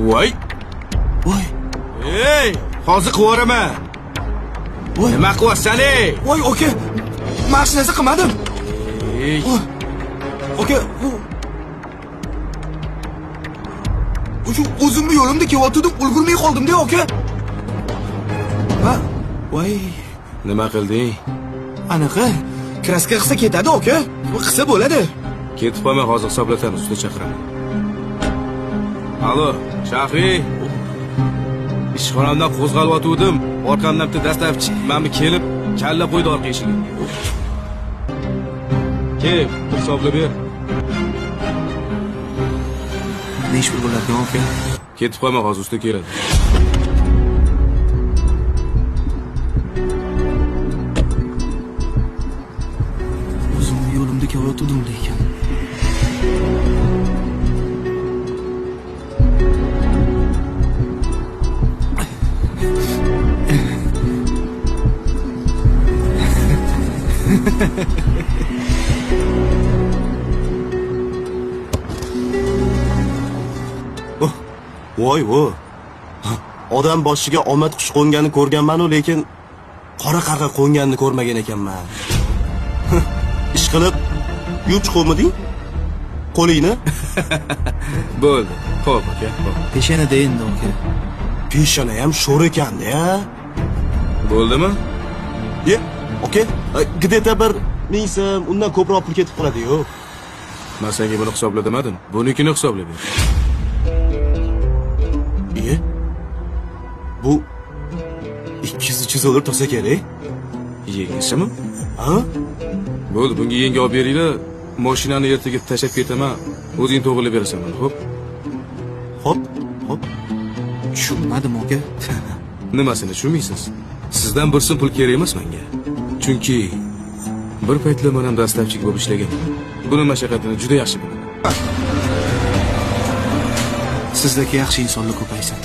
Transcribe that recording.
Voy. Voy. Ey, hozir qilvoraman. Voy. Nima qilyapsan ey? Voy, aka. Men hech narsa qilmadim. Ey. Aka, shu o'zimni yo'limda kelayotgandim, ulgurmay qoldim-da, aka. Ha? Voy. Nima qilding? Anaqa, kraska qilsa ketadi, aka. Qilsa bo'ladi. Ketib qolmay hozir hisoblatamiz, usta chaqiraman. Alo, Shahriy. Ishxonamdan qo'zg'alib o'tdim. Orqamdan bitta dastavchi meni kelib, kalla qo'ydi orqa eshigiga. Kel, hisoblab ber. Ne ish bo'larkan, aka? Ketib qolma, hozir usta keladi. O'zimni yo'limda kelayotgandim lekin. Voy, voy. Odam boshiga omad qush qo'nganini ko'rganman-u, lekin qora qarg'a qo'nganini ko'rmagan ekanman. Ish qilib yuvib chiqolmading? Qo'lingni? Bo'ldi. Xo'p, aka. Peshonada endi, aka. Peshona ham sho'r ekan-da. Bo'ldimi? Ye, aka. Где-то bir 1000 so'm, undan ko'proq pul ketib qoladi-yu. Men senga buni hisoblamadim. Bunikini hisoblab ber. Bu 200 dollar tursa kerak. Yengishimi? Ha? Bo'ldi, bunga yenga olib beringlar. Mashinani ertaga tashab ketaman. O'zing to'g'rilab berasan buni, xo'p? Xo'p, xo'p. Tushunmadim, aka. Nimasini tushunmaysiz? Sizdan bir so'm pul kerak emas menga. Chunki bir paytlar men ham dastavchik bo'lib ishlaganman. Buni mashaqqatini juda yaxshi bilaman. Sizdagi yaxshi insonlar ko'paysin.